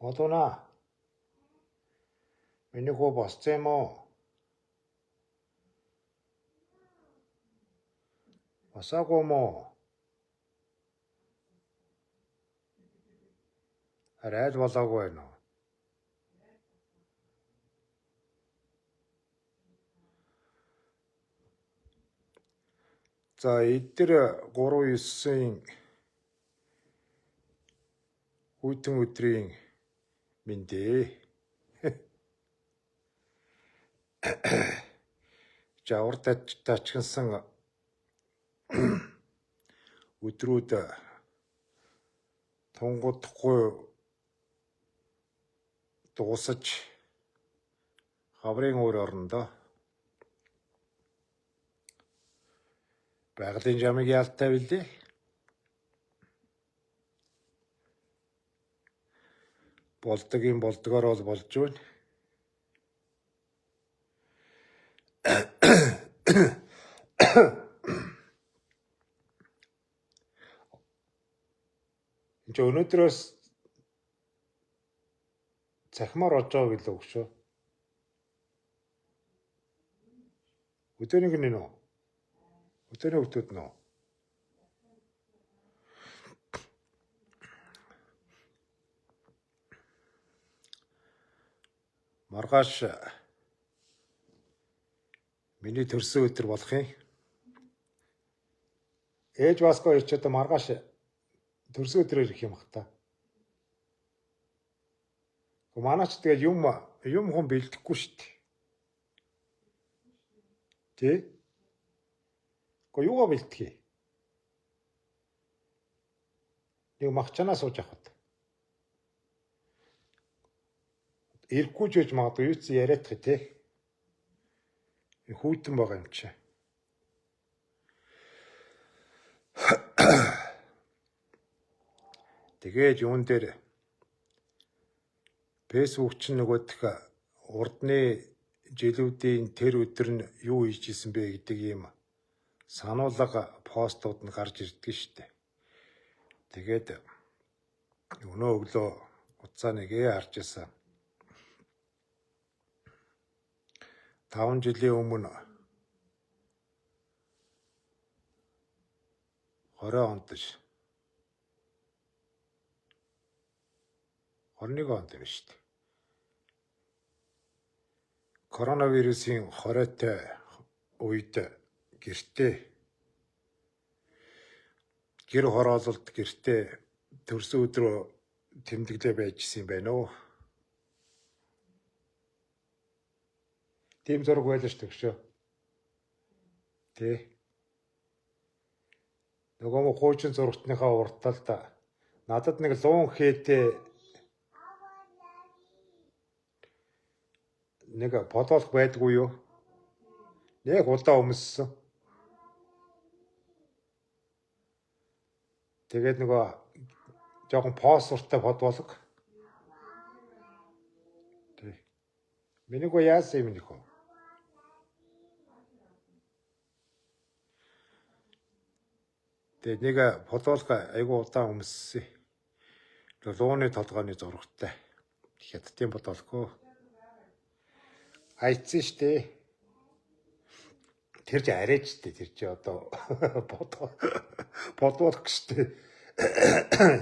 어두나, 민이고 봤지 뭐. 왔사고 뭐. 알아야지 왔사고 해너. 자, 이때를 고로 있으인 우퉁 우트링 민디. 자, орта тачгансан өдрүүд тунгуудахгүй дуусаж хаврын өөр орондоо байгалийн жамыг яалттай билээ. Болдгийн болдгоор бол болж байна. Энд өнөөдрөөс цахимаар болж байгаа гэлээ өгшөө. Өдөөнийг нэ нөө. Өдөөний хөвгтүүд нөө. Маргааш миний төрсөн өдөр болох юм. Ээж басгаа ичээд маргааш төрсөн өдрөөр ирэх юм хата. Манайч тэгээд юм хүн бэлдэхгүй шүү дээ. Тэ? Гэхдээ юугаа бэлтгэе? Нэг махчанаа сууж авах. Ирэхгүй ч гэж магадгүй юу ч яриадах тий. Хүүтэн байгаа юм чи. Тэгээд юун дээр Facebook ч нөгөөх урдны жилүүдийн тэр өдөр нь юу хийж исэн бэ гэдэг ийм сануулга постууд нь гарч ирдэг штэ. Тэгээд өнөө өглөө уцаа нэгээ харж исэн. 5 жилийн өмнө 20 онд ш. 21 онд юм шүү дээ. Коронавирусын 20-т үед гэртээ гэр хороололд гэртээ төрсөн өдрөө тэмдэглээ байжсэн юм байна уу? Тим зураг байлаа шүү дээ. Тэ. Нөгөө хуучин зурагтныхаа урталд надад нэг луун хээтэй нэг бодоолох байдгүй юу? Нэг удаа өмссөн. Тэгээд нөгөө жоохон пост-уртай бодволог. Тэ. Минийгөө яасан юм нөхөө? Тэгээд нэг бодоолох айгу удаан өмссөн. Лууны толгойн зурагтай. Хятадын бодоолох. Айцсан штэ. Тэр чи арайчтэй тэр чи одоо бодоолох штэ.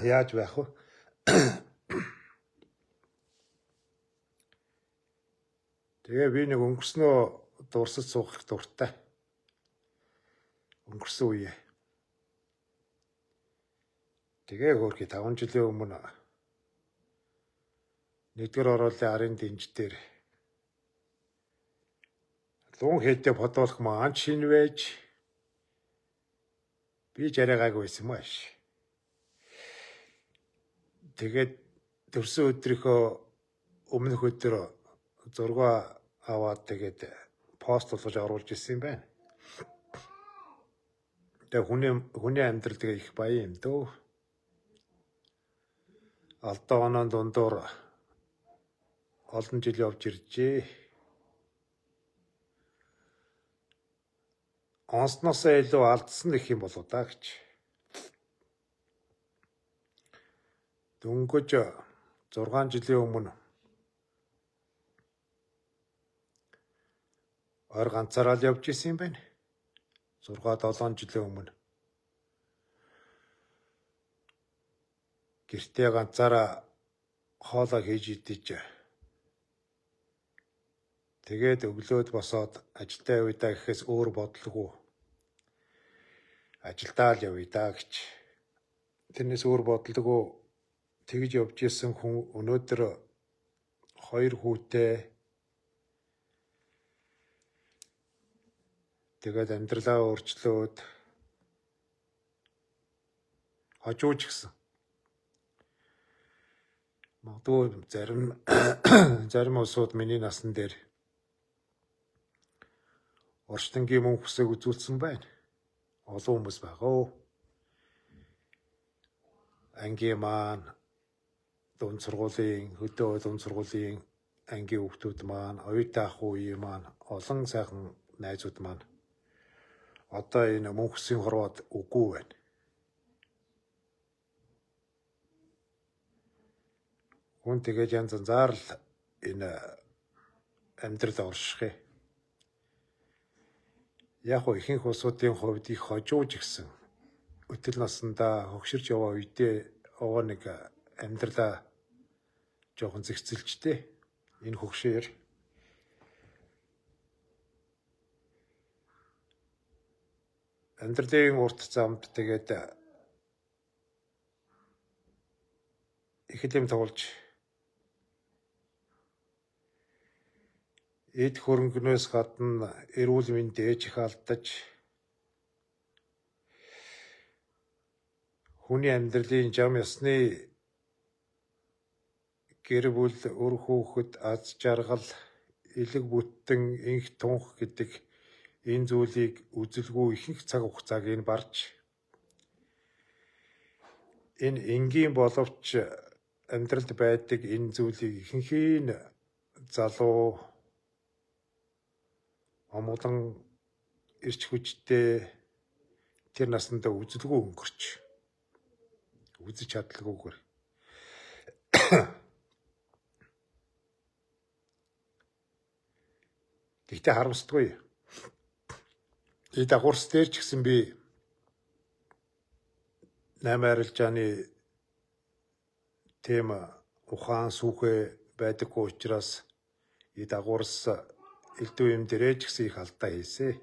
Яаж байх вэ? Тэгээ би нэг өнгөрснөө дурсаж суух дуртай. Өнгөрсөн үе. Тэгээ хөөрхий 5 жилийн өмнө нэгдүгээр ороолын арын дэнж дээр луун хээтэй бодоолох маань шинэ байж Би жаригаагүй байсан юм ааш. Тэгээд төрсөн өдрийнхөө өмнөх өдөр зургаа аваад тэгээд пост болгож оруулж ирсэн юм байна. Тэгээд хүний амьдрал тэгээ их баян юм дөө. Алдаа оноо дундуур олон жил явж иржээ. Онсноосоо илүү алдсан гэх юм болоо да гэж. Дөнгөж 6 жилийн өмнө ойр ганцаараа л явж исэн юм байна. 6-7 жилийн өмнө. Гэртээ ганцаараа хоолоо хийж идэж. Тэгээд өглөөд босоод ажилдаа явъя даа гэхээс өөр бодлого. Ажилдаа л явъя даа гэж. Тэрнээс өөр бодлого тэгж явж исэн хүн өнөөдөр 2 хүүтэй. Тэгээд амьдралаа өөрчлөөд хожууч гисэн. Магадгүй зарим улсууд миний насан дээр орчтонгийн мөн хүсэг үзүүлсэн байна. Олон хүмүүс байгаа. Ангийн маань дунд сургуулийн хөдөө дунд сургуулийн ангийн хүүхдүүд маань, оюутан ах үеийн маань, олон сайхан найзууд маань одоо энэ мөн хүсийн хорвоод үгүй байна. Хүн тэгээд янз янзаар л энэ амьдрал орших. Яг гоо ихэнх улсуудын хувьд их хожууж гисэн. Өтөл насандаа хөгширч яваа үедээ нэг амьдралаа жоохон зэгцэлжтэй. Энэ хөгшөөр амьдралын урт замд тэгээд их юм тоглож эд хөрөнгнөөс гадна эрүүл мэнд ээж их алдаж хүний амьдралын жам ясны гэр бүл өр хүүхэд аз жаргал элэг бүттэн инх тунх гэдэг энэ зүйлийг үзэлгүй ихэнх цаг хугацааг энэ барж энэ энгийн боловч амьдралд байдаг энэ зүйлийг ихэнхийн залуу амгалан ирч хүчтэй тэр насандаа үзэлгүй өнгөрч үзэж чадлагүйгээр гэхдээ харамсдаггүй. Дагуурс дээр ч гэсэн би 8 арилжааны тема ухаан сүхэ байдаггүй учраас дагуурс элдв юм дээрээ ч гэсэн их алдаа хийсэ.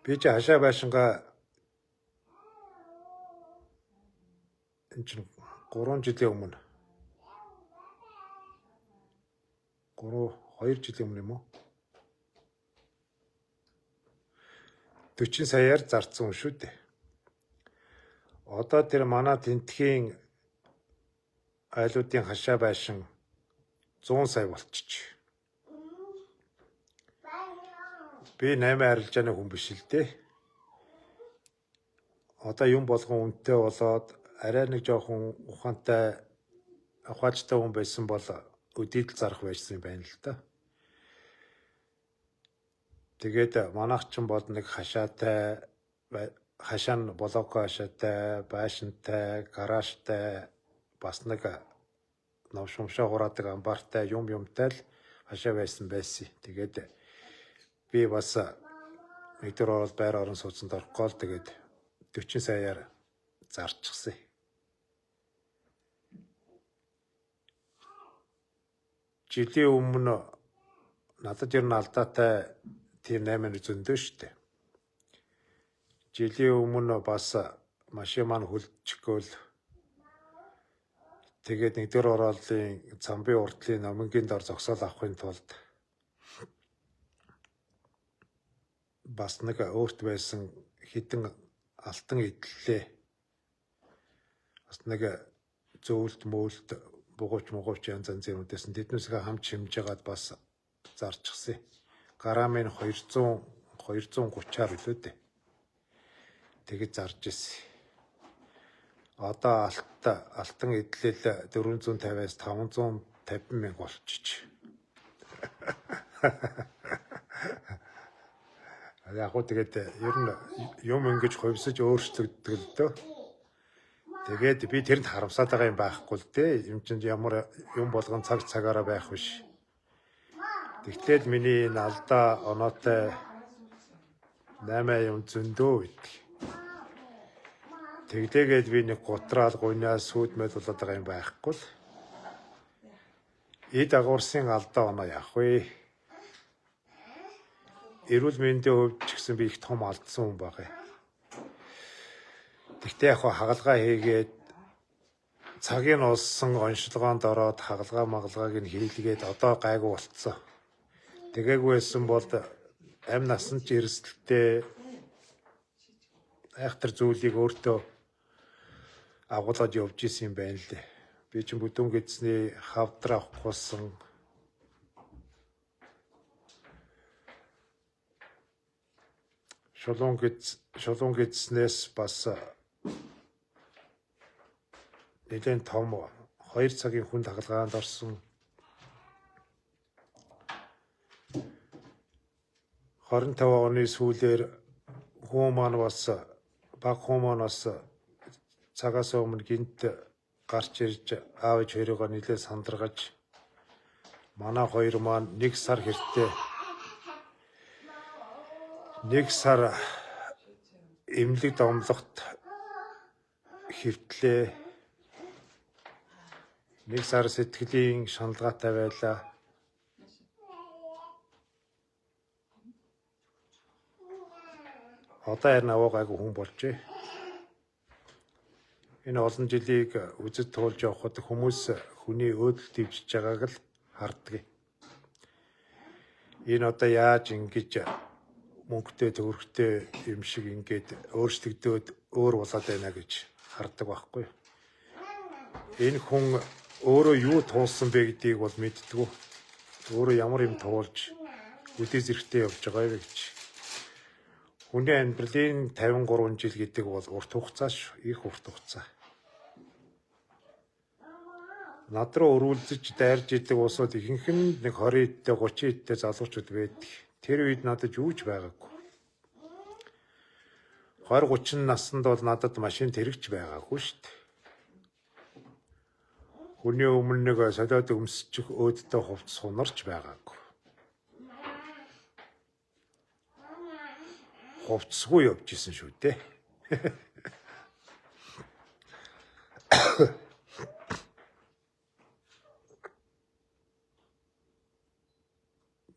Би ч хашаа байшингаа энэ чинь 3 жилийн өмнө 2 жилийн өмнө юм уу? 40 саяар зарцсан хүн шүү дээ. Одоо тэр манай тентхийн айлуудын хашаа байшин 100 сая болчих. Би 8 арилжааны хүн биш л дээ. Одоо юм болгон үнэтэй болоод арай нэг жоохон ухаантай ухаачтай хүн байсан бол өдийдл зарах байжсан юм байна л да. Тэгээд манайх ч бол нэг хашаатай хашаа нь блок хашаатай, байшинтай, гаражтай бас нэг навшумшаа хураадаг амбартай юмтай л хашаа байсан. Тэгээд би бас нэг дөр орол байр орон сууцанд орохгүй л тэгээд 40 саяар зарчихсан. Жилийн өмнө надад ер нь алдаатай тийм 8 зөндөө штэ. Жилийн өмнө бас машин маань хөлчихгөөл тэгээд нэг дөр ороолын цамбын урдлын номингийн дор зогсоол авахын тулд бас нэг өөрт байсан хідэн алтан эдлээ. Бас нэг зөөлт мөөлт бугууч янз янзын үндэсэн тэднээсээ хамт шимж ягаад бас зарчихсан. Грамын 230-аар үлээ дээ. Тэгэж зарж ирсэн. Одоо алтан эдлэл 450-аас 550 мянга болчих. Яг уу тэгээд ер нь юм ингэж хувьсаж өөрчлөгддөг л дөө. Тэгээд би тэрэнд харамсаад байгаа юм байхгүй л дээ. Юм чинь ямар юм болгон цаг цагаараа байх биш. Тэгтэл миний алдаа оноотой 8 юм зөндөө байдаг. Тэглээгээд би нэг гутраал гуйнаас сүйдмэд болоод байгаа юм байхгүй л. Эд агуурсын алдаа оноо явах вэ? Эрүүл мэндийн хувьд ч гэсэн би их том алдсан хүн байгаа. Тэгтээ яг хагалгаа хийгээд цагийн улсан онцлогоонд ороод хагалгаа магалгааг нь хийлгээд одоо гайгүй болцсон. Тэгээгүй байсан бол амь насан ч эрсдэлтэй айхтар зүйлийг өөртөө агуулад явж исэн юм байна л дээ. Би ч бүдүүн гэдсний хавдар авахгүйсэн. Шулуун гэдснээс бас нэлээд том 2 цагийн хүнд хагалгаанд орсон. 25 оны сүүлээр хүн маань бас баг хүн маань бас цагаас өмнө гинт гарч ирж аав ээж хоёроо нэлээд сандаргаж манай хоёр маань 1 сар хэртээ 1 сар эмнэлэг домлогт хэвтлээ. 1 сар сэтгэлийн шаналгаатай байлаа. Одоо ярина аваагааг хүн болжээ. Энэ олон жилийг үзэж туулж явхад хүмүүс хүний өөдөл дэвжиж байгааг л харддаг. Энэ одоо яаж ингэж мөнгөтэй төгрөгтэй юм шиг ингээд өөрчлөгдөөд өөр болоод байна гэж хардаг байхгүй. Энэ хүн өөрөө юу туулсан бэ гэдгийг бол мэддэггүй. Өөрөө ямар юм туулж үдээ зэрэгтэй явж байгаа вэ гэж. Хүний амьдралын 53 жил гэдэг бол урт хугацаа шүү. Их урт хугацаа. Над руу өрүүлзэж дайрж идэг усууд ихэнх нь нэг 20 эдтэй 30 эдтэй залуучууд байдаг. Тэр үед надад юуж байгаагүй. 20-30 наснд бол надад машин тэрэгч байгаагүй шүү дээ. Хүний өмнө нэг солиод өмсчих өөдтэй хувцс сунарч байгаагүй. Хувцсгүй явж исэн шүү дээ.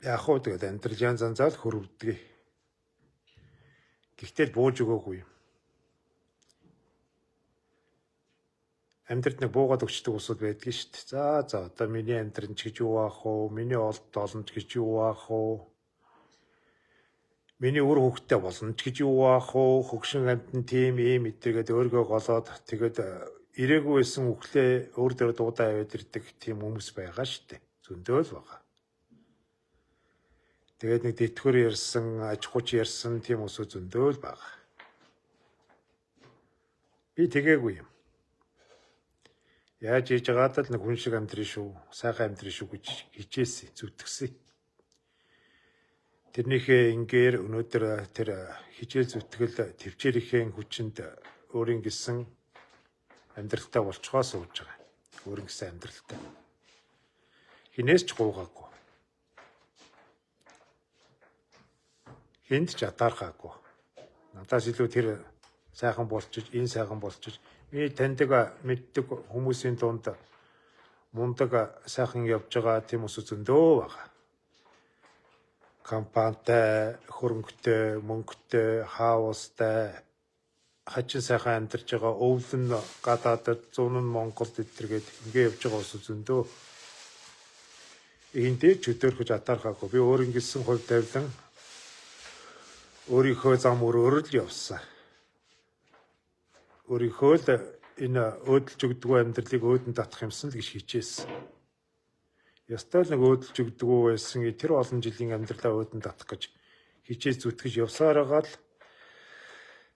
Яг уу тэгээд амьдрал янз янзаар хөрөвдөг. Гэхдээ бууж өгөөгүй. Амьдралд нэг буугаад өгчдөг усуд байдаг шүү дээ. За одоо миний амьдрал ч гэж юу аах вэ? Миний олд олонч гэж юу аах вэ? Миний үр хөвгтэй болно ч гэж юу аах вэ? Хөгшин амтэн тийм ийм идэргээд өөргөө голоод тэгээд ирээгүй байсан үхлээ өөр дээр дуудаа яваад ирдэг тийм хүмүүс байгаа шүү дээ. Зөндөө л байгаа. Тэгээд нэг дэтгэр ярьсан, аж ахуйч ярьсан тийм усуд зөндөө л байгаа. Би тэгээгүй юм. Яаж хийж байгаад л нэг хүн шиг амьдрын шүү, сайхан амьдрын шүү гэж хичээсэн, зүтгэсэн. Тэрнийхээ ингээр өнөөдөр тэр хичээл зүтгэл төвчээрийнхээ хүчинд өөрийн гисэн амьдралтай болцгоо сууж байгаа. Өөрийн гисэн амьдралтай. Хинээс ч гуугаагүй. Хинд ч атаархаагүй. Надаас илүү тэр сайхан болчих, энэ сайхан болчих. Би таньдаг мэддэг хүмүүсийн дунд мундаг сайхан явж байгаа тийм ус зөндөө байгаа. Компанитай, хөрөнгөтэй, мөнгөтэй, хаустай, хачин сайхан амьдарч байгаа өвлөн гадаадд, зүүн нь Монголд идэргээд ингэ явж байгаа ус зөндөө. Энд дээр ч өдөөрхөж атаархаагүй. Би өөр ингэсэн хувь тавилан өөрийнхөө зам өрөөр л явсан. Өөрийнхөө л энэ өөдөлж өгдөг амьдралыг өөдөнд татах юмсан л гэж хичээсэн. Ястал нэг өөдөлж өгдөг байсан тэр олон жилийн амьдралаа өөдөнд татах гэж хичээж зүтгэж явсаар байгаа л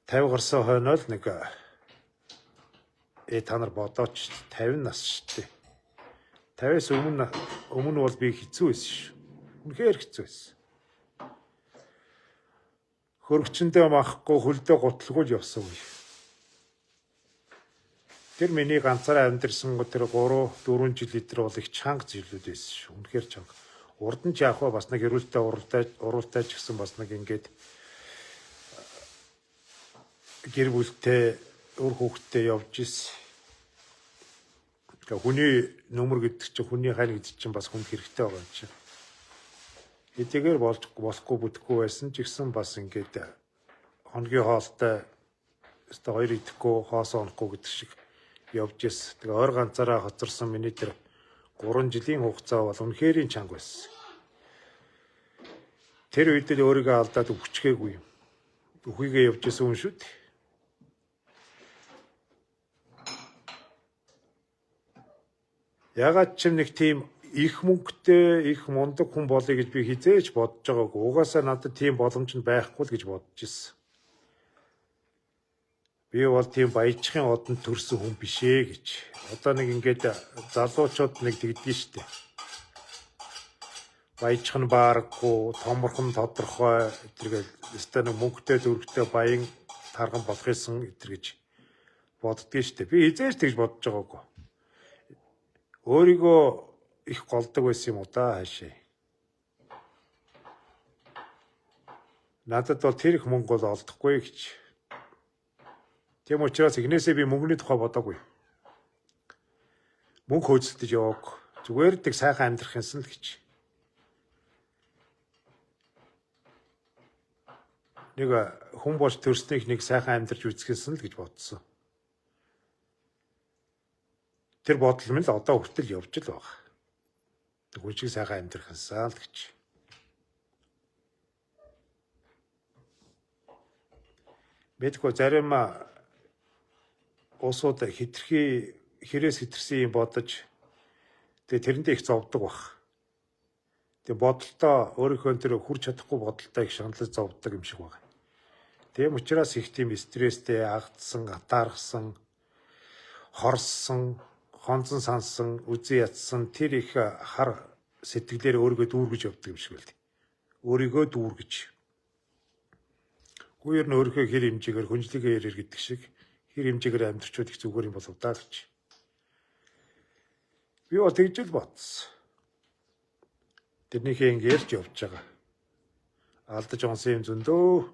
50 гарсан хойно л нэг та нар бодооч 50 нас шүү дээ. 50-аас өмнө бол би хэцүү байсан шүү. Үнэхээр хэцүү байсан. Хөргөчөндөө махгүй хөлдөө гутлгүй л явсан үе. Тэр миний ганцаараа амьдэрсэн тэр 3-4 жил өдр бол их чанга жилүүд байсан шүү. Үнэхээр чанга. Урд нь ч яах вэ бас нэг эрүүлтэй уралтай ч гэсэн бас нэг ингээд гэр бүлтэй өр хүүхдтэй явж исэн. Хүний нөмөр гэдэг чинь хүний хань гэдэг чинь бас хүнд хэрэгтэй байгаа юм чинь. Эдгээр болохгүй бүтэхгүй байсан ч гэсэн бас ингээд хоногийн хоолтой өстө хоёр идэхгүй хоосоо онохгүй гэдэг шиг явж исэн. Тэгээ ойр ганцаараа хоцорсон миний тэр 3 жилийн хугацаа бол үнэхэрийн чанга байсан. Тэр үед л өөрийгөө алдаад өвчгээгүй юм. Үхийгээ явж исэн юм шүү дээ. Ягаад ч нэг тийм их мөнгөтэй, их мундаг хүн болъё гэж би хизээж бодож байгаагүй. Угаасаа надад тийм боломж нь байхгүй л гэж бодож ирсэн. Би бол тийм баяжхын одонд төрсөн хүн биш ээ гэж. Одоо нэг ингээд залуучууд нэг тэгдэж штэ. Баяжх нь баарахгүй, томорхон тодорхой эдэргээл өстой нэг мөнгөтэй дөрвтэй баян тарган болох юмсан эдэр гэж боддгий штэ. Би хизээж тэгж бодож байгаагүй. Өөрийгөө их голдог байсан юм уу да хаашаа. Надад бол тэр их мөнгө бол олдохгүй гэж. Тийм учраас игнээсээ би мөнгөний тухай бодоогүй. Мөнгө хөөцөлдөж яваагүй. Зүгээр нэг сайхан амьдрах юмсан л гэж. Нэг хүн болж төрснийх нэг сайхан амьдрч үзгэсэн л гэж бодсон. Тэр бодол минь л одоо хүртэл явж л байгаа. Хүн шиг сайхан амьдрах юмсан л гэж. Мэдгүй зарим усууд хитрхи хэрээс хитрсэн юм бодож тэгээ тэрэндээ их зовдөг баг. Тэгээ бодолтоо өөрийнхөө тэр хүрч чадахгүй бодолтоо их шаналж зовдөг юм шиг байна. Тийм учраас их тийм стресстэй, агтсан, атаархсан, хорссон, хонцон сансан, үзэн ядсан тэр их хар сэтгэлээр өөрийгөө дүүргэж явдаг юм шиг байл. Өөрийгөө дүүргэж. Гүйр нь өөрийнхөө хэр хэмжээгээр хүнжлэгээ ярээр гэдэг шиг хэр хэмжээгээр амьдрчуд их зүгээр юм болов даа гэж. Би бол тэгж л бодсон. Тэрнийхээ ингэж явж байгаа. Алдаж онсон юм зөндөө.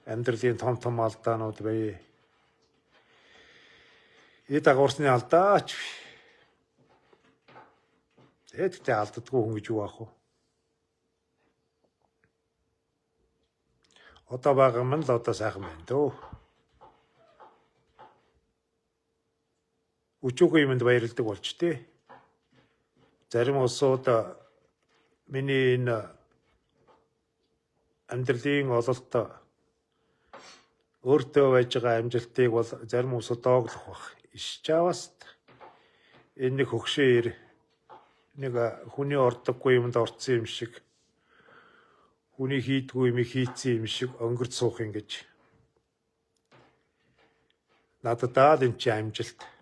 Амьдралын том алдаанууд бай. Эд агуурсны алдаач. Тэгтээ алддаггүй хүн гэж юу аах вэ? Одоо байгаа юм л одоо сайхан байна дөө. Өчүүхэн юмд баярлдаг болч тээ. Зарим улсууд миний энэ амьдралын ололт өөртөө байж байгаа амжилтыг бол зарим улсууд дооглох бах. Иш чаваас энэ нэг хөгшөөр нэг хүний ордоггүй юмд орцсон юм шиг хүний хийдгүй юм хийцэн юм шиг өнгөрч суух юм гэж. Надад даа энэ чи амжилт.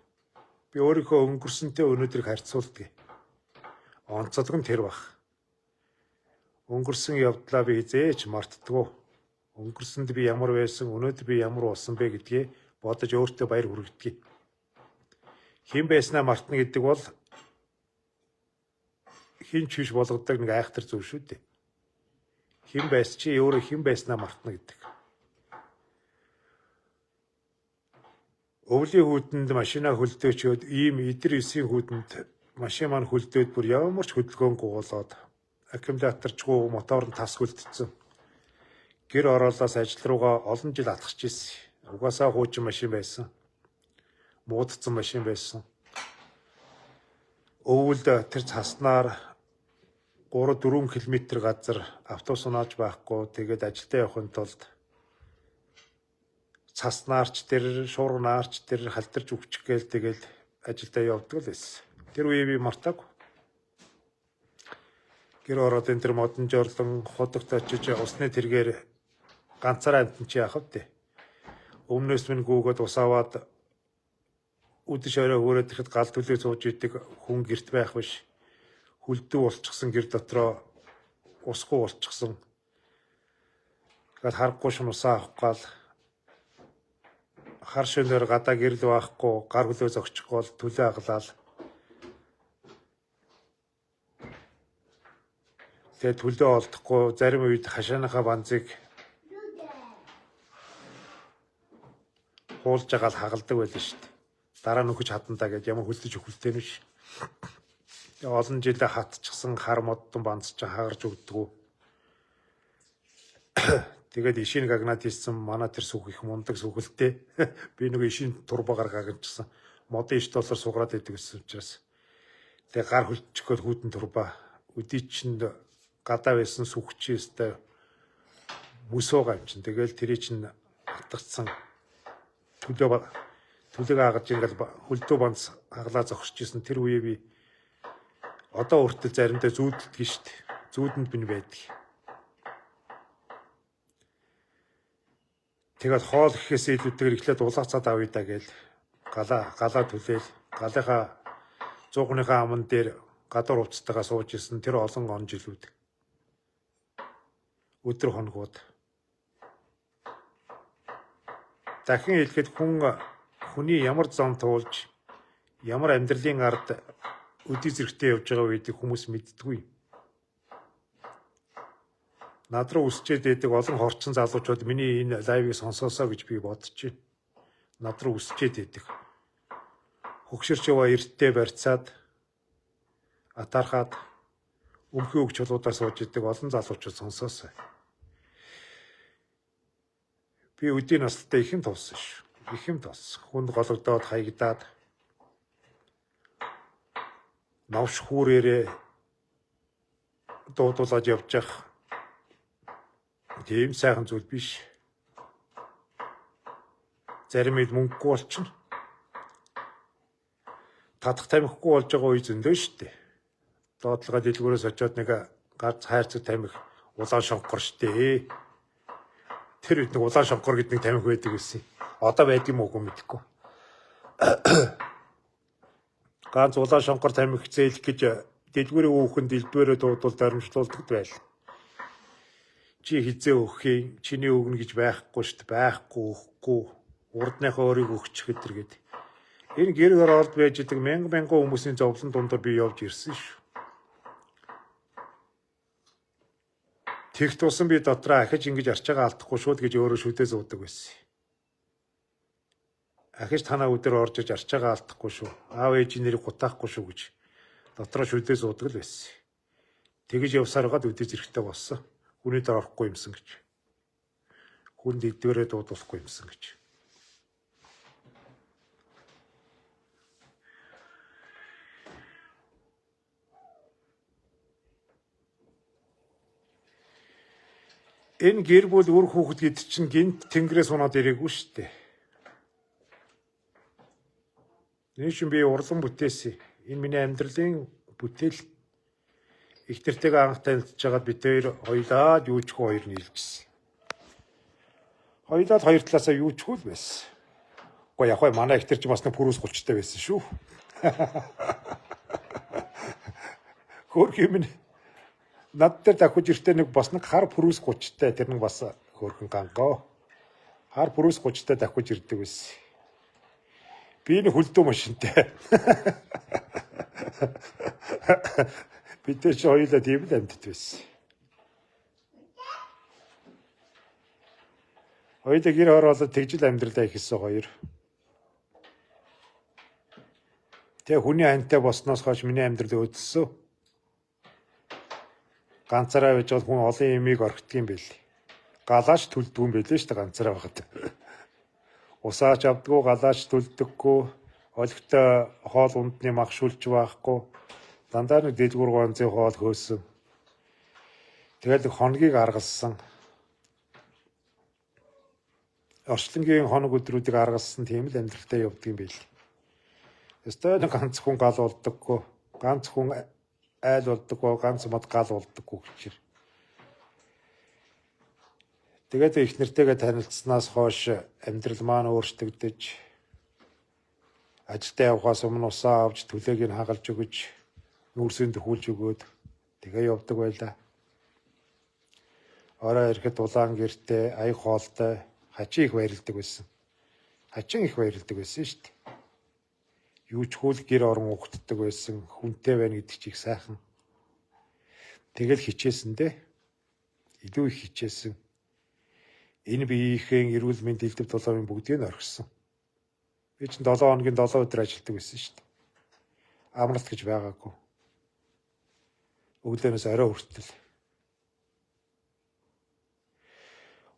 Би өөрийнхөө өнгөрсөнтэй өнөөдрийг харьцуулдаг. Онцлог нь тэр бах. Өнгөрсөн явдлаа би хизээч мартдаггүй. Өнгөрсөнд би ямар байсан, өнөөдөр би ямар болсон бэ гэдгээ бодож өөртөө баяр хүргэдэг. Хэн байснаа мартна гэдэг бол хин ч биш болгодог нэг айхтар зүйл шүү дээ. Хэн байс чи өөрөө хэн байснаа мартна гэдэг. Өвлийн хүүтэнд машина хөлдөөчөөд ийм эдэр 9-ийн хүүтэнд машин маань хөлдөөд бүр ямар ч хөдөлгөөнгүй болоод аккумуляторчгүй мотор нь тас хөлдсөн. Гэр ороолоос ажил руугаа олон жил алхаж ирсэн. Угаасаа хуучин машин байсан. Муудсан машин байсан. Өвөл тэр цаснаар 3-4 км газар автобус унааж байхгүй. Тэгээд ажилдаа явахын тулд цас наарч тэр, шуурга наарч тэр халдирч өгчих гээл тэгэл ажилдаа явдаг л байсан. Тэр үе би мартаагүй. Гэр ороод энэ тэр модон жорлон хотогт очиж усны тэргээр ганцаараа амтан чи яах вэ? Өмнөөс минь гүгээд усаваад үдэш орой хөөрөд ирэхэд гал төлөө сууж идэг хүн гэрт байх биш. Хүлдэв болчихсон гэр дотроо усгүй болчихсон. Гэт харахгүй шин усаа авах гал хар шөнөөр гадаа гэрэл байхгүй гар хөлөө зогчих гол төлөө аглал. Тэгээд төлөө олдохгүй зарим үед хашааныхаа банзыг хуулж байгаа л хагалдаг байлаа шүү дээ. Дараа нөхөж хатандаа гэж ямар хөлдөж өхөлтэй нь ш. Олон жилээ хатчихсан хар моддон банц ч хагарч өгдөг. Тэгээд ишин гагнат хийсэн манай тэр сүх их мундаг сүхэлтэй. Би нэг ишин турбагаар гагнчихсан. Модын иш доллар сугараад байдаг гэсэн учраас. Тэгээд гар хөлчихөөр хүүдэн турба. Өдий чинь гадаа байсан сүхчээстэй мөсөө гамчин. Тэгээл тэрий чинь хатгацсан төлөг агаж ингээл хөлдөө банц хаглаа зогсож исэн тэр үе би одоо хүртэл заримдаа зүүдэлдэг шүү дээ. Зүүдэнд би байдаг. Тэгээд хоол гэхээс илүүтэйгээр эхлээд улаацаад авъя да гээл галаа түлээл галынхаа 100-ныхаа аман дээр гадуур хувцастайгаа сууж исэн тэр олон он жилүүд. Өдөр хоногуд дахин хэлэхэд хүний ямар зам туулж ямар амьдралын ард өдий зэрэгтэй явж байгаа үед хүмүүс мэддэггүй. Над руу үсчээд байдаг олон хорчин залуучууд миний энэ лайвыг сонсоосоо гэж би бодож байна. Над руу үсчээд байдаг. Хөгшөрч яваа эрттэй барьцаад атархаад өмхий өгч чулуудаа сууж идэг олон залуучууд сонсоосоо. Би өдийн настай ихэм тулсан шүү. Ихэм тулсан. Хүнд гологдоод хаягдаад навш хүүрээрээ дуудуулаад явж явах тийм сайхан зүйл биш. Зарим үед мөнгөгүй болчихно. Татах тамхигүй болж байгаа үе зөндөө шүү дээ. Доотлогоо дэлгүүрээс очиод нэг гац хайрцаг тамхи улаан шонкор шүү дээ. Тэр үед нэг улаан шонкор гэдэг нэг тамхи байдаг гэсэн. Одоо байдаг юм уу мэдэхгүй. Ганц улаан шонкор тамхи зээлэх гэж дэлгүүрийн хүүхэнд дэлбэрээ дуудвал дарамжлуулдаг байл. Чи хизээ өгөхийн, чиний өгнө гэж байхгүй шүү дээ. Байхгүй, өгөхгүй. Урдныхаа өөрийг өгчих гэдэр гээд. Энэ гэр оролд байж идэг мянган хүмүүсийн зовлон дундор би явж ирсэн шүү. Тэгт тусан би дотроо ахиж ингэж арчаага алдахгүй шууд гэж өөрөө шүдээ зуудаг байсан. Ахиж танаа өдөр орж иж арчаага алдахгүй шүү. Аав ээжийн нэрийг гутаахгүй шүү гэж дотроо шүдээ зуудаг л байсан. Тэгэж явсараад өдөө зэрэгтэй болсон. Хүний дээр орохгүй юмсан гэж. Хүнд идвэрээ дуудуулахгүй юмсан гэж. Энэ гэр бүл үр хүүхэд гэд чинь гинт тэнгэрээс унаад ирээгүй шүү дээ. Нээшин би урлан бүтээсэн. Энэ миний амьдралын бүтээл. Ихтэртэйгээ анх танилцж байгаад бид хоёулаад юучгүй хоёр нийлжсэн. Хоёулаад хоёр талаасаа юучгүй л байсан. Уу яг хөө манай ихтэр ч бас нэг пүрүүс гулчтай байсан шүү. Хөрх юм. Над дээр давхиж иртээ нэг бас нэг хар пүрүүс гулчтай тэр нэг бас хөрхөн гангоо. Хар пүрүүс гулчтай давхиж ирдэг байсан. Би нэг хөлдөө машинтай. Бид тэр чи хоёулаа тийм л амьдд байсан. Хоёулаа гэр ороолоо тэгжил амьдралаа ихсэн хоёр. Тэгээ хүний антай болсноос хойш миний амьдрал өөдсөн. Ганцаараа байж бол хүн олон ямиг орхидог юм байл. Галааш төлдөг юм байлээ шүү дээ ганцаараа байхад. Усаач авдггүй, галааш төлдөггүй, олигтой хоол ундны мах шүлж байхгүй. Дандаа нэг дэлгүүр ганцын хоол хөөсөн. Тэгээд хоногийг аргалсан. Орчлонгийн хоног өдрүүдийг аргалсан тийм л амьдралтай явдаг юм байл. Өстой нэг ганц хүн гал болдоггүй, ганц хүн айл болдоггүй, ганц мод гал болдоггүй гэхэр. Тэгээд их нэртэйгээ танилцсанаас хойш амьдрал маань өөрчлөгдөж ажилдаа явахаас өмнө усаа авч төлөөг нь хагалж өгөж нүүрсийн төхүүлж өгөөд тэгээ явдаг байлаа. Орой ирэхэд улаан гэртээ аяг хоолтой хачин их баярлдаг байсан. Хачин их баярлдаг байсан шүү дээ. Юу ч хөл гэр орон угтдаг байсан. Хүнтэй байна гэдэг чиг сайхан. Тэгэл хичээсэн дээ. Илүү их хичээсэн. Энэ биеийнхэн эрүүл мэнд элдв толгойн бүгдийг нь орхисон. Би чинь 7 хоногийн 7 өдөр ажилладаг байсан шүү дээ. Амралт гэж байгаагүй. Өглөөнөөс орой хүртэл.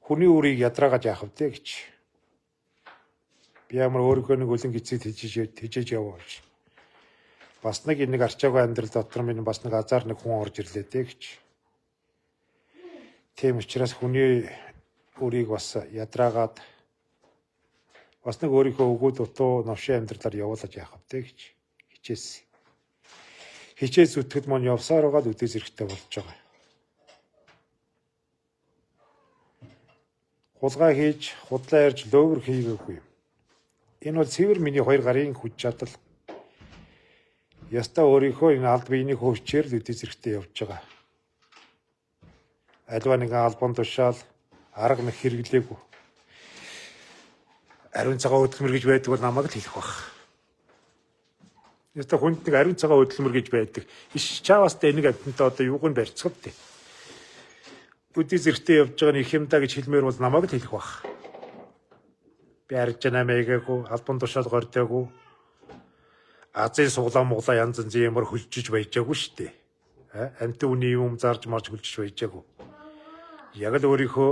Хүний үрийг ядраагаж яах вэ гэж. Би ямар өөрийнхөө нэг үлэн гизээд хижээж яваа гэж. Бас нэг арчаагүй амьдрал дотор минь бас нэг азар нэг хүн орж ирлээ гэж. Тийм учраас хүний үрийг бас ядраагаад бас нэг өөрийнхөө өгөөд дутуу новшин амьдралаар явуулаж яах вэ гэж хичээсэн. Хичээс зүтгэд мөн явсаар байгаа л үдээс эрэхтэй болж байгаа. Хулгай хийж, худлаа ярьж löөвөр хийгээгүй. Энэ бол цэвэр миний 2 гарын хүч чадал. Яста өөрийнхөө энэ алд биений хөвчээр л үдээс эрэхтэй явж байгаа. Альва нэг албан тушаал арга нэг хэрэглээгүй. Ариун цагаан хөдөлмөр гэж байдаг бол намайг л хэлэх баг. Яста хүнд нэг ариун цагаан хөдөлмөр гэж байдаг. Иш чааваас тэ нэг амтнаа одоо юуг нь барьцгав тэ. Үдээс эрэхтэй явж байгаа нэг юм да гэж хэлмээр бол намайг л хэлэх баг. Би арж намайгаагүй, албан тушаал гордоогүй. Азийн суглаа муглаа янз янзын ямар хөлжиж байжаагүй шүү дээ. Амт үний юм зарж марж хөлжиж байжаагүй. Яг л өөрийнхөө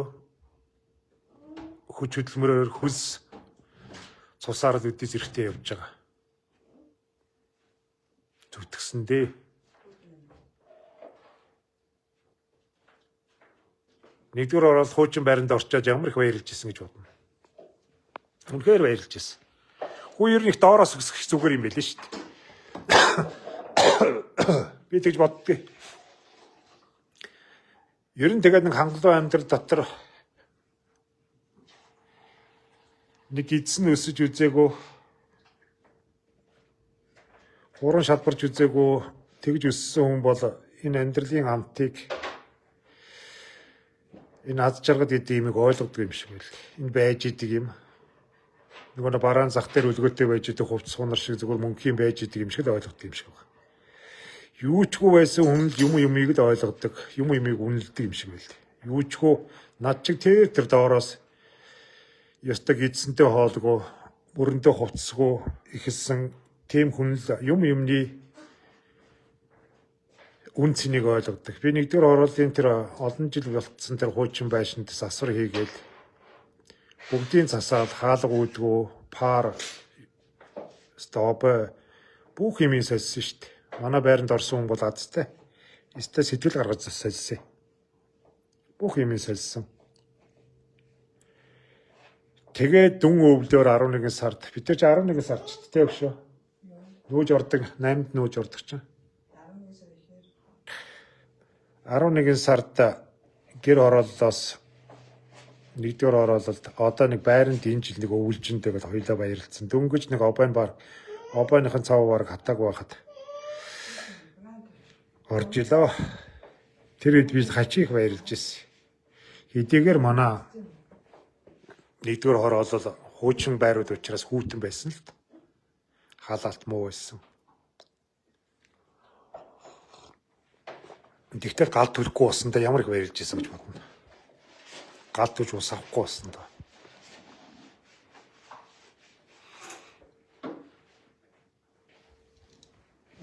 хүч хөдөлмөрөөр хүс цусаар л үдээс эрэхтэй явж байгаа. Зүтгэсэн дээ. Нэгдүгээр ороод хуучин байранд орчоод ямар их баярлж исэн гэж бодно. Үнэхээр баярлж исэн. Хүү ер нь их доороос өсөх зүгээр юм байл шүү дээ. Би тэгж боддгоо. Ер нь тэгээд нэг хангалуун амьдрал дотор нэг эзэн өсөж үзээгүй, гурван шалбарч үзээгүй тэгж өссөн хүн бол энэ амьдралын амтыг энэ аз жаргал гэдэг юмыг ойлгодог юм шиг байл. Энэ байж идэг юм. Нөгөө бараан зах дээр үлгөөтэй байж идэг хувцс хунар шиг зүгээр мөнгөхийн байж идэг юм шиг л ойлгодог юм шиг байна. Юучгүй байсан хүн л юмыг л ойлгодог, юмыг үнэлдэг юм шиг байл. Юучгүй над чиг тэр доороос ёстог эзэнтэй хоолгүй, мөрөндөө хувцсгүй ихэлсэн тийм хүн л юмны үн цэнийг ойлгодог. Би нэгдүгээр оролын тэр олон жил болцсон тэр хуучин байшинтас асар хийгээл бүгдийн цасаал хаалга үүдгүү пар стопэ бүх юм сэлсэн шүү дээ. Манай байранд орсон хүн бол азтай. Эсвэл сэтгэл гаргаж сэлсэн. Бүх юм сэлсэн. Тэгээд дүн өвлөөр 11 сард бид ч 11 сард ч тэ өгшөө. Нүүж ордог 8-нд нүүж ордог чинь. 11 сард гэр ороллоос нэгдүгээр орололд одоо нэг байранд энэ жил нэг өвлжинтэй бол хоёлаа баярлцсан. Дөнгөж нэг обойныхын цав бараг хатааг байхад орж илоо. Тэр үед би хачих баярлж ирсэн. Хэдийгээр манай нэгдүгээр оролол хуучин байрууд учраас хүүтэн байсан л хаалт муу байсан. Тэгтэл гал төлөхгүй болсондоо ямар их баярлж ирсэн гэж бодно. Гал төлж ус авахгүй болсондоо.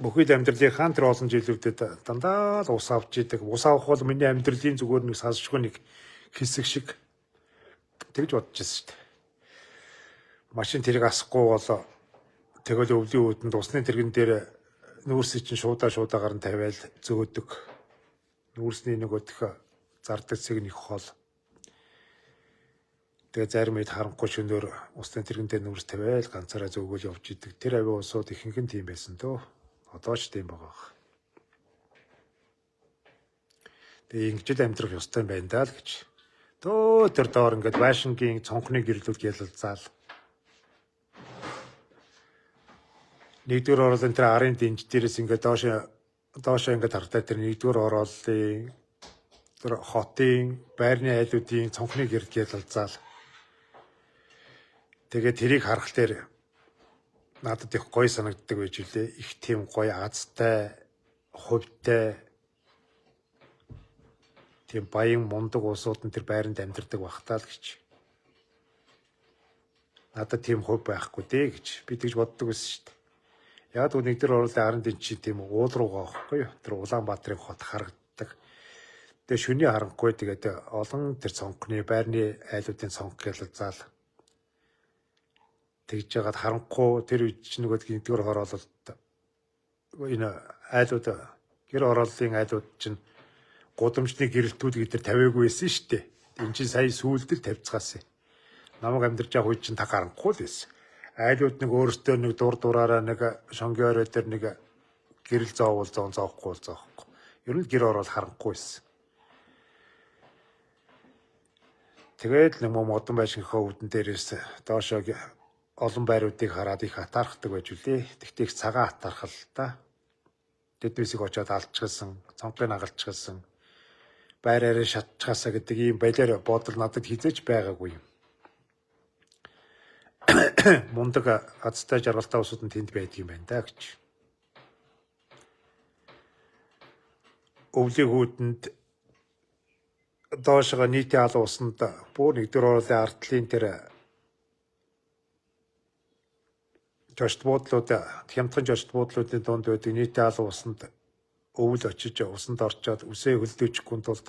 Бүхэл амьдралынхаа тэр олон жилүүдэд дандаа л ус авч идэг. Ус авах бол миний амьдралын зүгээр нэг сансшгүй нэг хэсэг шиг тэгж бодож ирсэн шүү дээ. Машин тэрэг асахгүй бол тэгэл өвлийн үүдэнд усны тэрэгэн дээр нүүрсийг чинь шуудаагаар нь тавиал зөөдөг. Нүүрсний нөгөөх зардаг цэг нэг хол. Тэгээ зарим үед харанхуй шөнөөр усны тэрэгтэй нүрс тавиал ганцаараа зөөгөл явж идэг. Тэр авийн улсууд ихэнх нь тийм байсан дөө. Одоо ч тийм байгаа. Тэгээ ингэж л амьдрах ёстой юм байна даа л гэж. Төө тэр доор ингээд Вашингтонгийн цонхны гэрлүүд ялалзаал. Нэгдүгээр оролын тэр арын дэнж дээрээс ингээд доошоо ингээд хартаа тэр нэгдүгээр оролын тэр хотын байрны айлуудын цонхны гэрэл ялалзаал. Тэгээ тэрийг харах дээр надад их гоё санагддаг байж үлээ. Их тийм гоё азтай, хувьтай, тийм баян мундаг улсууд нь тэр байранд амьдардаг бахтаа л гэж. Надад тийм хувь байхгүй дээ гэж би тэгж боддог байсан шүү дээ. Яг л нэгдүгээр оролын арын дэнч тийм уул руугаа авахгүй юу? Тэр Улаанбаатарын хот харагддаг. Тэгээ шөнийн харанхуй тэгээд олон тэр цонхны байрны айлуудын цонх ялалзаал. Тэгж жагаад харанхуй тэр үед ч нөгөө нэгдүгээр оролт энэ айлууд гэр ороллын айлууд чинь гудамжны гэрэлтүүд гэдэр тавиагүй байсан шүү дээ. Энд чинь сая сүүлдэл тавьцгаасан. Намайг амьдарч байгаа үед чинь та харанхуй л байсан. Айлууд нэг өөрөөсөө нэг дур дураараа нэг шонгиороо дээр нэг гэрэл зоовол зоохгүй. Ер нь гэр орол харанхуй байсан. Тэгээд нэг модон байшинхаа үүдэн дээрээс доошоо олон байруудыг хараад их атаархдаг байж үлээ. Тэгтээ их цагаан атаархал та. Дэдмисийг очоод алччихсан, цонхыг агалччихсан, байраараа шатчихасаа гэдэг ийм балиар бодол надад хизээч байгаагүй юм. Мундаг азтай жаргалтай усууд нь тэнд байдгийн байна да гэж. Өвлийн хүйтэнд доошоо нийтийн алуу усанд бүр нэгдүгээр оролын ардлын тэр жошт буудлууд хямдхан жошт буудлуудын дунд байдаг нийтийн алуу усанд өвөл очиж усанд орчоод үсээ хөлдөөчихгүй тулд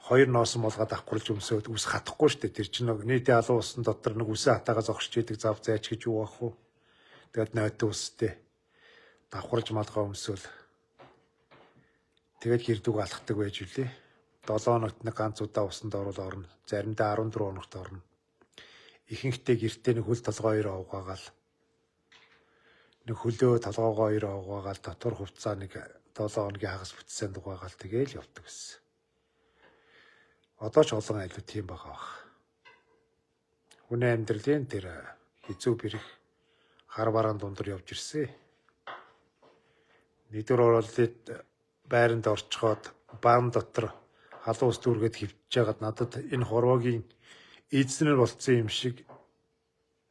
хоёр носон болгоод давхарлаж өмсөөд үс хатахгүй шүү дээ. Тэр чинь нийтийн алуу усан дотор нэг үсээ хатаага зогсож идэг зав зайч гэж юу бах вэ? Тэгээд нойтон үстэй давхарлаж малгай өмсөөл. Тэгээд гэрдүүг алхдаг байж үлээ. 7 хоногт нэг ганц удаа усанд орно. Заримдаа 14 хоногт орно. Ихэнхдээ гэртээ нэг хөл толгой 2 авгаагаал. Нэг хөлөө толгоогоо 2 авгаагаал дотор хувцаа нэг 7 хоногийн хагас бүтцэн дугаагаал тэгээл явдаг гэсэн. Одоо ч олон айлууд тийм байгаа бах. Хүний амьдралын тэр хэцүү бэрх хар бараан дундор явж ирсэн. Нэгдүгээр оролт байранд орчхоод баан дотор халуун ус дүүргээд хөвчж байгаад надад энэ хорвоогийн эзнэр болцсон юм шиг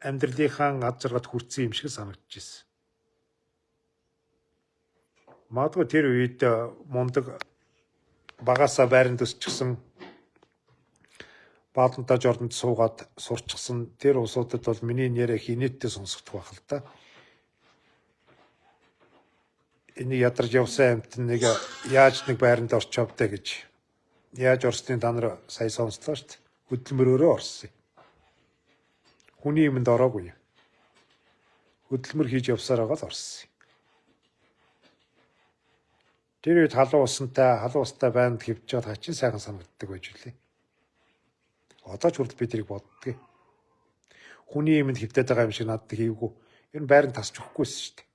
амьдралынхаа ад жаргад хүрсэн юм шиг санагдчихсэн. Магадгүй тэр үед мундаг багасаа байранд өсчихсэн баатантаа жордонд суугаад сурчсан тэр улсуудад бол миний нэрээ хинэттэй сонсогдох байх л да. Энэ ядарч явсан амт нэг яаж нэг байранд орчоовдэ гэж. Яаж орсны данар сая сонслоо шүү дээ. Хөдөлмөрөөрөө орсон. Хүний юмд ороогүй. Хөдөлмөр хийж явсаар байгаа л орсон. Тэр үед халуун устай байнд хөвчөөд хачин сайхан санагддаг байж үлээ. Одоо ч хүртэл би тэрийг боддгийг. Хүний юмд хөвдөд байгаа юм шиг надад хийвгүй. Ер нь байранд тасч өгөхгүйсэн шүү дээ.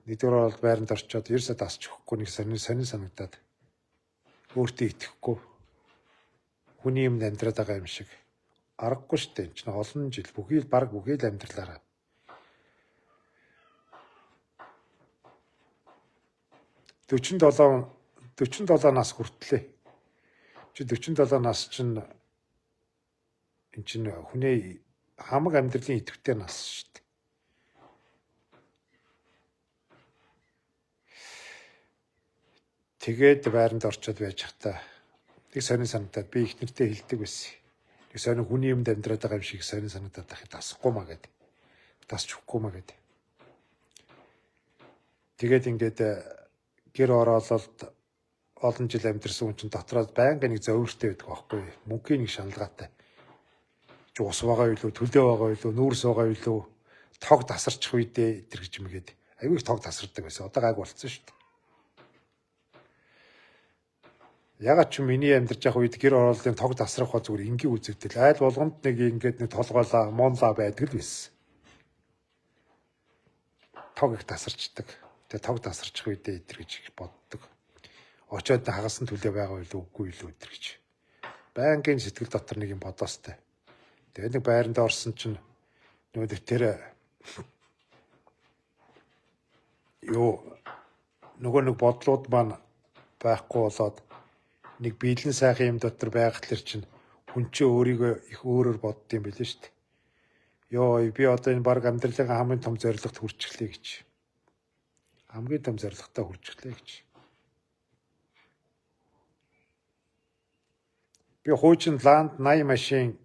Нэгдүгээр бол байранд орчоод ерөөсөө тасч өгөхгүй нэг сонир санагдаад. Өөртөө итгэхгүй. Хүний юмд амьдраад байгаа юм шиг. Аргагүй шүү дээ. Энд чинь олон жил баг бүхий л амьдралаараа. $47 нас хүртлээ. Чи 47 нас чинь энэ чинь хүний хамаг амьдралын идэвхтэй нас шүү дээ. Тэгээд байранд орчод байж хата. Тэг сонин санагдаад би их нэртэй хэлдэг байсан. Тэг сонин хүний юмд амьдраад байгаа юм шиг сонин санагдаад байхад тасахгүй маа гэдэг. Тасч өгөхгүй маа гэдэг. Тэгээд ингээд гэр ороололд олон жил амьдэрсэн хүн чинь дотроо байнга нэг зовиртой байдаг байхгүй юу? Мөнхийн нэг шаналгаатай. Чи ус байгаа юу, төлөө байгаа юу, нүүрс байгаа юу, тог тасарчих үедээ тэр гэж мэгээд. Аюу их тог тасардаг байсан. Одоо гайг болцсон шүү дээ. Ягаад ч миний амьдарч явах үед гэр ороолын тог тасрах хол зүгээр ингийн үзэгдэл. Айл болгонд нэг ингээд нэг толгойлаа, монлаа байдаг л байсан. Тог их тасарчдаг. Тэгээ тог тасарчих үедээ идэр гэж боддог. Очоод хагасан төлөө байгаа үйл үгүй л өдр гэж. Байнгын сэтгэл дотор нэг юм бодоостай. Тэгээ нэг байранд орсон чинь нөгөө тэр нөгөө нэг бодлууд маань байхгүй болоод нэг биелэн сайхан юм дотор байгатлэр чинь хүн чинь өөрийгөө их өөрөөр бодд юм билээ шүү дээ. Би одоо энэ баг амьдралын хамгийн том зорилгот хүрчихлээ гэж. Хамгийн том зорилготой хүрчихлээ гэж. Би хуучин ланд 80 машин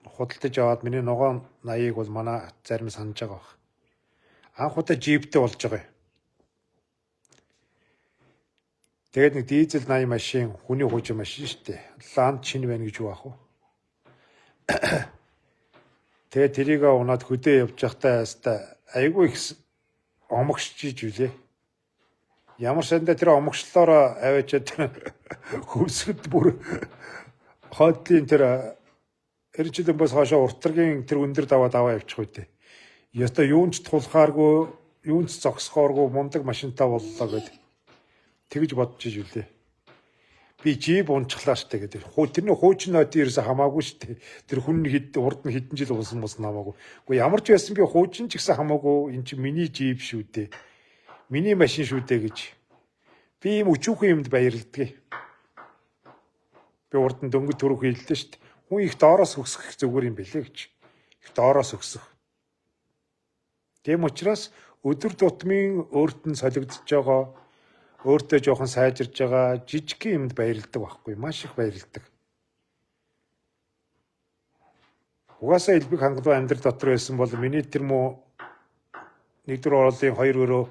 худалдаж аваад миний ногоон 80-ыг бол манай зарим санаж байгаа баг. Анх удаа джиптэй болж байгаа юм. Тэгээд нэг дизель 80 машин, хүний хуучин машин шүү дээ. Ланд чинь байна гэж юу ах вэ? Тэгээд тэрийг унаад хөдөө явж байхдаа айгүй их омогшчиж үлээ. Ямар сандаа тэр омогшлоор аваачаад хөвсгөд бүр хойдлын тэр эрчилэн бас хаашаа уртаргийн тэр өндөр даваад аваа явчих үедээ. Яста юунч тулхааргүй, юунч зогсохооргүй мундаг машинтаа боллоо гэдэг. Тэгж бодож иж үлээ. Би жип унчглаа штэ гэдэг. Тэрний хуучин нот ерөөсө хамаагүй штэ. Тэр хүн урд нь хэдэн жил уусан хамаагүй. Уу ямар ч байсан би хуучин ч гэсэн хамаагүй. Энд чи миний жип шүү дээ. Миний машин шүү дээ гэж. Би ийм өчүүхэн юмд баярлдаг. Би урд нь дөнгөж төрөх хэллээ штэ. Хүн их доороос өсөх зүгээр юм бэлээ гэж. Их доороос өсөх. Тийм учраас өдөр тутмын өөрт нь солигдож байгаа, өөртөө жоохон сайжирж байгаа жижиг юмд баярлдаг байхгүй, маш их баярлдаг. Угаасаа элбэг хангалуун амьдрал дотор байсан бол миний тэр муу нэгдүгээр орлын 2 өрөө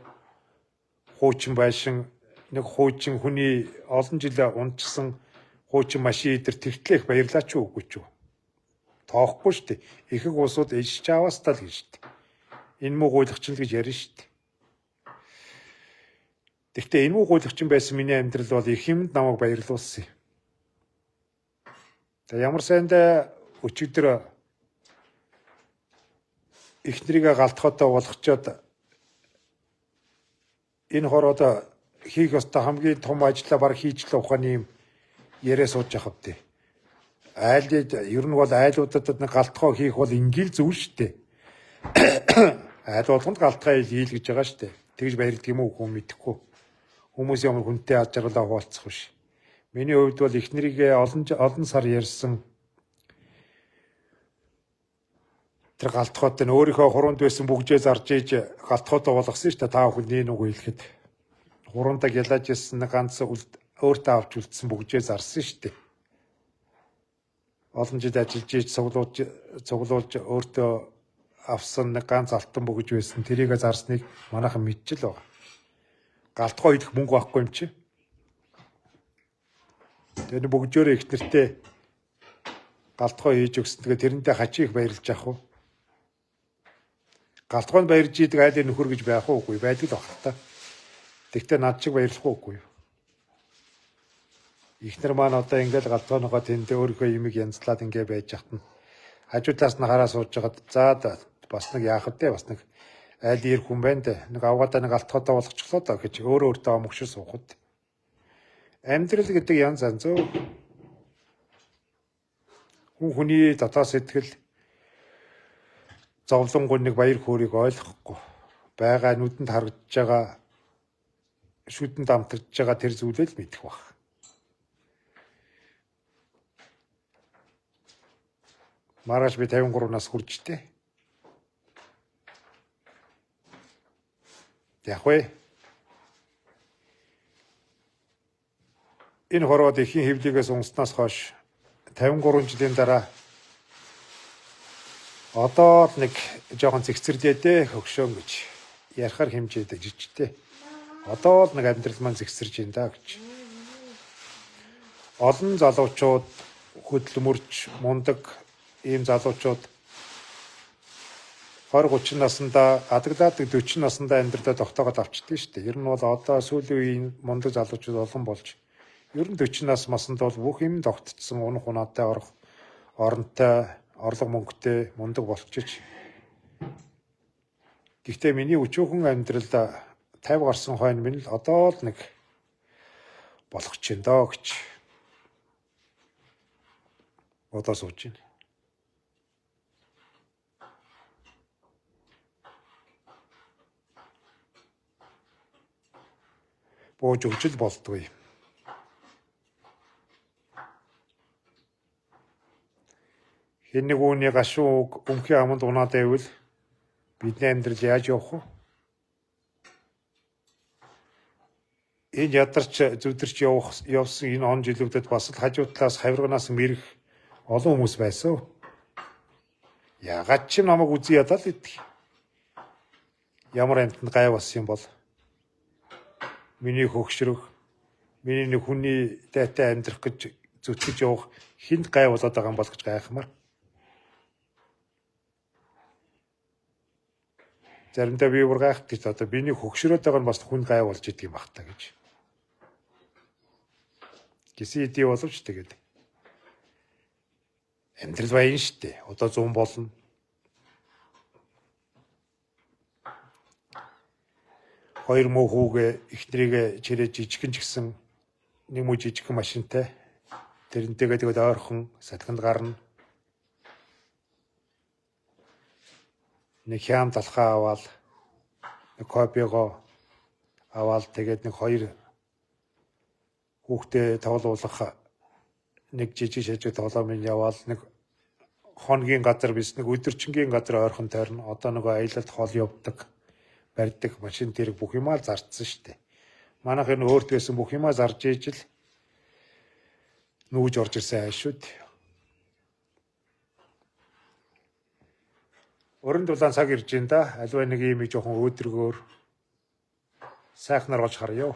хуучин байшин, нэг хуучин хүний олон жил унтсан хуучин машин идэр тэгтлэх баярлаа ч үгүй ч. Тоохгүй шүү дээ. Ихэнх улсууд иш чаваас тал гэж шүү дээ. Энэ муу гуйлагчин л гэж ярина шүү дээ. Гэхдээ энэ муу гуйлагчин байсан миний амьдрал бол их юмд намайг баярлуулсан юм. Тэгээ ямар сайндаа өчигдөр эхнэрийгээ галтхоотой болгочоод энэ хороод хийх ёстой хамгийн том ажлаа баг хийж л ухааны юм яриа сууж явах вэ. Айлд ер нь бол айлуудад нэг галтхоо хийх бол ингээл зөв шүү дээ. Айл болгонд галтгаа хийл гэж байгаа шүү дээ. Тэгж баярлдаг юм уу хүн мэдэхгүй. Хүмүүс ямар хүнтэй аз жаргалаа хуваалцах биш. Миний хувьд бол эхнэрийгээ олон сар ярьсан тэр галтхоотой нь өөрийнхөө хуруунд байсан бүгжээ зарж ээж галтхоотой болгосон шүү дээ. Та бүхэн нэг үг хэлэхэд хуруундаа гялаж ирсэн ганц өөртөө авч үлдсэн бүгжээ зарсан шүү дээ. Олон жил ажиллаж ээж цуглуулж өөртөө авсан ганц алтан бүгж байсан. Тэрийг зарсныг манайхан мэдчихэл байгаа. Галтгоо идэх мөнгө байхгүй юм чи. Тэр бүгжөөрөө их нэртэй галтгоо хийж өгсөн. Тэгээ тэрнтэй хачи их баярлж явах уу? Галтгоонд баярж идэг айлын нөхөр гэж байх уугүй байдаг л баг та. Тэгтээ над шиг баярлах уугүй. Ихнэр маань одоо ингээл галтгооныхоо тэндээ өөрийнхөө юмыг янзлаад ингээ байж яхад нь хажуудаас нь хараа сууж байгаад заа бас нэг яах вэ? Бас нэг айл ир хүн байна дээ. Нэг авгаадаа нэг алтхоотой болгочихлоо доо гэж өөрөө амгшир суухад. Амьдрал гэдэг янз янз хүний дотоод сэтгэл зовлонгоо нэг баяр хөөргийг ойлгохгүй байгаа нүдэнд харагдж байгаа шүдэнд амтарч байгаа тэр зүйлээ л мэдэх баг. Маргааш би 53 нас хүрчтэй. Яг вэ. Энэ хорвоод ихийн хэвлэгээс унснаас хойш 53 жилийн дараа одоо л нэг жоохон зэгцэрлээ дээ хөгшөөн гэж ярихаар хэмжээдэг жижигтэй. Одоо л нэг амьдрал маань зэгцэрж байна да гэж. Олон залуучууд хөдөлмөрч мундаг ийм залуучууд 20-30 наснда адагдаадаг 40 наснда амьдралаа тогтоогоод авчдаг шүү дээ. Ер нь бол одоо сүүлийн үеийн мундаг залуучууд олон болж ер нь 40 нас маснд бол бүх юм тогтцсон унах унаатай орох оронтой орлого мөнгөтэй мундаг болчихж. Гэхдээ миний өчүүхэн амьдрал 50 гарсан хойно минь л одоо л нэг болох ч юм доо гэж одоо сууж байна. Бууж өгч л болдгүй. Хэн нэг үүний гашуун өмхийн аманд унаад байвал бидний амьдрал яаж явах вэ? Энэ ядарч зүдэрч явсан энэ он жилүүдэд бас л хажуу талаас хавирганаас мэрэх олон хүмүүс байсан. Ягаад ч намайг үзий ядаад идэх. Ямар амтнд гай болсон юм бол миний хөгшрөх, миний нэг хүний дайтай амьдрах гэж зүтгэж явах хинт гай болоод байгаа юм бол гэж гайхмаар. Заримдаа би бүр гайхдаг гэж одоо биний хөгшрөөд байгаа нь бас хүн гай болж идэг юм бахта гэж. Гисэн идэв боловч тэгээд амьдрал баян штэ. Одоо 100 болно. Хоёр муу хүүгээ ихнэрийгээ чирээ жижигэн ч гэсэн нэг муу жижигхэн машинтай тэрнтэйгээ тэгээд ойрхон садханд гарна. Нэг хям талхаа аваад нэг копиго аваад тэгээд нэг хоёр хүүхдээ тоглуулах нэг жижиг шажиг тоглоомын яваал нэг хоногийн газар биш нэг өдөржингийн газар ойрхон тойрно. Одоо нөгөө аялалд хол явдаг барьдаг машин тэрэг бүх юмаа зарцсан штэ. Манайх энэ өөртгөөсөн бүх юмаа зарж ийж л нүүж орж ирсэн айшүүд. Өрн дулаан цаг ирж байна да. Альва нэг юм жоохон өөдрөгөөр сайхнаар болж харъя.